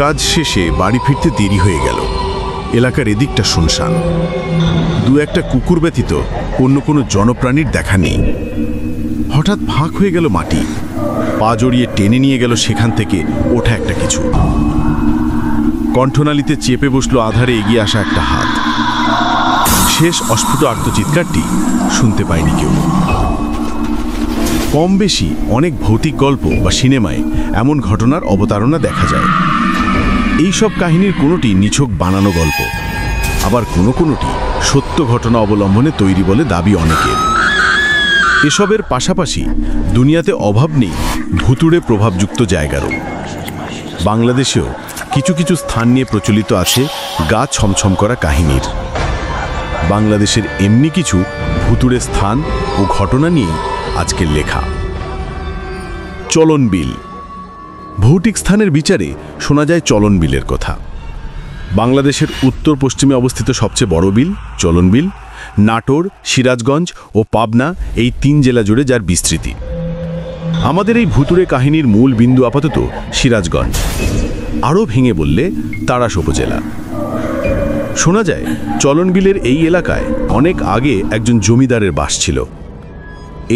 কাজ শেষে বাড়ি ফিরতে দেরি হয়ে গেল। এলাকার এদিকটা শুনশান। দু একটা কুকুর ব্যতীত অন্য কোনো জনপ্রাণীর দেখা নেই। হঠাৎ ফাঁক হয়ে গেল মাটি, পা জড়িয়ে টেনে নিয়ে গেল সেখান থেকে ওঠা একটা কিছু। কণ্ঠনালীতে চেপে বসলো আধারে এগিয়ে আসা একটা হাত। শেষ অস্ফুট আর্তচিৎকারটি শুনতে পায়নি কেউ। কম বেশি অনেক ভৌতিক গল্প বা সিনেমায় এমন ঘটনার অবতারণা দেখা যায়। এই সব কাহিনীর কোনোটি নিছক বানানো গল্প, আবার কোনোটি সত্য ঘটনা অবলম্বনে তৈরি বলে দাবি অনেকের। এসবের পাশাপাশি দুনিয়াতে অভাব নেই ভুতুড়ে প্রভাবযুক্ত জায়গারও। বাংলাদেশেও কিছু কিছু স্থান নিয়ে প্রচলিত আছে গা ছমছম করা কাহিনীর। বাংলাদেশের এমনি কিছু ভুতুড়ে স্থান ও ঘটনা নিয়ে আজকের লেখা। চলন বিল। ভৌতিক স্থানের বিচারে শোনা যায় চলন বিলের কথা। বাংলাদেশের উত্তর পশ্চিমে অবস্থিত সবচেয়ে বড় বিল চলন বিল। নাটোর, সিরাজগঞ্জ ও পাবনা এই 3 জেলা জুড়ে যার বিস্তৃতি। আমাদের এই ভুতুড়ে কাহিনীর মূল বিন্দু আপাতত সিরাজগঞ্জ, আরও ভেঙে বললে তাড়াশ উপজেলা। শোনা যায় চলন বিলের এই এলাকায় অনেক আগে একজন জমিদারের বাস ছিল।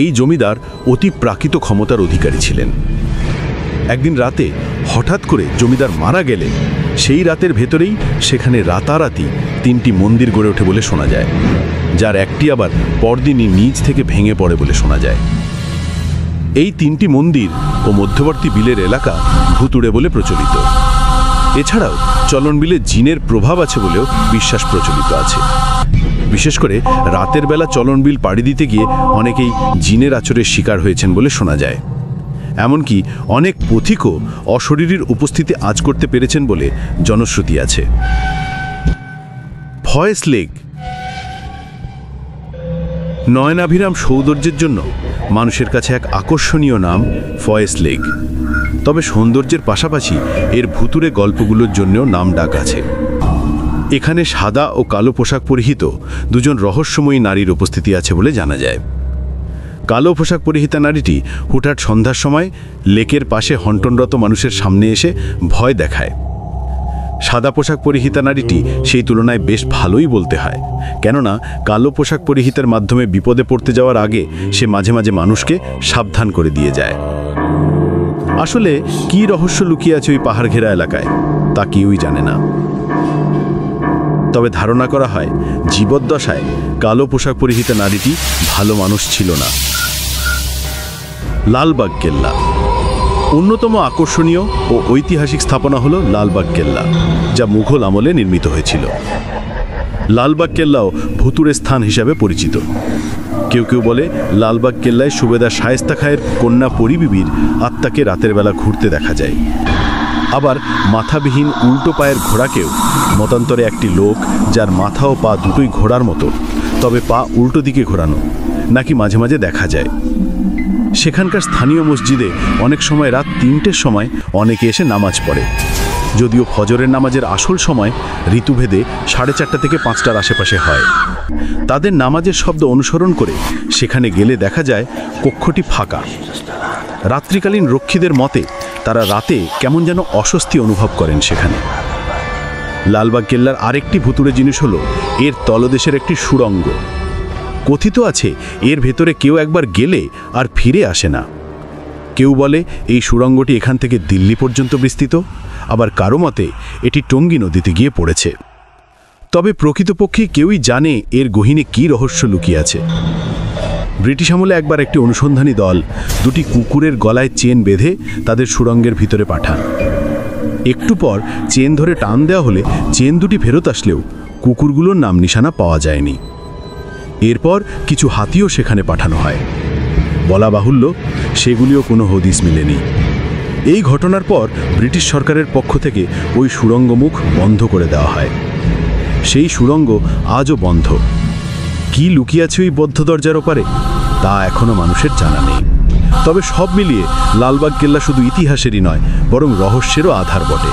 এই জমিদার অতি প্রাকৃত ক্ষমতার অধিকারী ছিলেন। একদিন রাতে হঠাৎ করে জমিদার মারা গেলে সেই রাতের ভেতরেই সেখানে রাতারাতি 3টি মন্দির গড়ে ওঠে বলে শোনা যায়, যার একটি আবার পরদিনই নিচ থেকে ভেঙে পড়ে বলে শোনা যায়। এই 3টি মন্দির ও মধ্যবর্তী বিলের এলাকা ভুতুড়ে বলে প্রচলিত। এছাড়াও চলন বিলে জিনের প্রভাব আছে বলেও বিশ্বাস প্রচলিত আছে। বিশেষ করে রাতের বেলা চলন বিল পাড়ি দিতে গিয়ে অনেকেই জিনের আচরের শিকার হয়েছেন বলে শোনা যায়। এমনকি অনেক পথিকও অশরীরীর উপস্থিতি আঁচ করতে পেরেছেন বলে জনশ্রুতি আছে। ফয়েজ লেক। নয়নাভিরাম সৌন্দর্যের জন্য মানুষের কাছে এক আকর্ষণীয় নাম ফয়েজ লেক। তবে সৌন্দর্যের পাশাপাশি এর ভুতুড়ে গল্পগুলোর জন্যও নাম ডাক আছে। এখানে সাদা ও কালো পোশাক পরিহিত 2জন রহস্যময়ী নারীর উপস্থিতি আছে বলে জানা যায়। কালো পোশাক পরিহিতা নারীটি হুটহাট সন্ধ্যার সময় লেকের পাশে হন্টনরত মানুষের সামনে এসে ভয় দেখায়। সাদা পোশাক পরিহিতা নারীটি সেই তুলনায় বেশ ভালোই বলতে হয়, কেননা কালো পোশাক পরিহিতার মাধ্যমে বিপদে পড়তে যাওয়ার আগে সে মাঝে মাঝে মানুষকে সাবধান করে দিয়ে যায়। আসলে কী রহস্য লুকিয়ে আছে ওই পাহাড় ঘেরা এলাকায় তা কেউই জানে না। তবে ধারণা করা হয় জীবদ্দশায় কালো পোশাক পরিহিতা নারীটি ভালো মানুষ ছিল না। লালবাগ কেল্লা। অন্যতম আকর্ষণীয় ও ঐতিহাসিক স্থাপনা হল লালবাগ কেল্লা, যা মুঘল আমলে নির্মিত হয়েছিল। লালবাগ কেল্লাও ভুতুড়ে স্থান হিসাবে পরিচিত। কেউ কেউ বলে লালবাগ কেল্লায় সুবেদার শায়েস্তা খাঁয়ের কন্যা পরিবিবির আত্মাকে রাতের বেলা ঘুরতে দেখা যায়। আবার মাথাবিহীন উল্টো পায়ের ঘোড়াকেও মতান্তরে একটি লোক, যার মাথা ও পা দুটোই ঘোড়ার মতো তবে পা উল্টো দিকে ঘোরানো, নাকি মাঝে মাঝে দেখা যায়। সেখানকার স্থানীয় মসজিদে অনেক সময় রাত 3টের সময় অনেকে এসে নামাজ পড়ে, যদিও ফজরের নামাজের আসল সময় ঋতুভেদে 4:30 থেকে 5টার আশেপাশে হয়। তাদের নামাজের শব্দ অনুসরণ করে সেখানে গেলে দেখা যায় কক্ষটি ফাঁকা। রাত্রিকালীন রক্ষীদের মতে তারা রাতে কেমন যেন অস্বস্তি অনুভব করেন সেখানে। লালবাগ কেল্লার আরেকটি ভুতুড়ে জিনিস হলো এর তলদেশের একটি সুড়ঙ্গ। কথিত আছে এর ভেতরে কেউ একবার গেলে আর ফিরে আসে না। কেউ বলে এই সুড়ঙ্গটি এখান থেকে দিল্লি পর্যন্ত বিস্তৃত, আবার কারো মতে এটি টঙ্গী নদীতে গিয়ে পড়েছে। তবে প্রকৃতপক্ষে কেউই জানে এর গহীনে কী রহস্য লুকিয়ে আছে। ব্রিটিশ আমলে একবার একটি অনুসন্ধানী দল 2টি কুকুরের গলায় চেন বেঁধে তাদের সুড়ঙ্গের ভিতরে পাঠান। একটু পর চেন ধরে টান দেওয়া হলে চেন 2টি ফেরত আসলেও কুকুরগুলোর নাম নিশানা পাওয়া যায়নি। এরপর কিছু হাতিও সেখানে পাঠানো হয়। বলা বাহুল্য সেগুলিও কোনো হদিস মেলেনি। এই ঘটনার পর ব্রিটিশ সরকারের পক্ষ থেকে ওই সুড়ঙ্গ মুখ বন্ধ করে দেওয়া হয়। সেই সুড়ঙ্গ আজও বন্ধ। কি লুকিয়ে আছে ওই বদ্ধ দরজার ওপারে তা এখনো মানুষের জানা নেই। তবে সব মিলিয়ে লালবাগ কেল্লা শুধু ইতিহাসেরই নয়, বরং রহস্যেরও আধার বটে।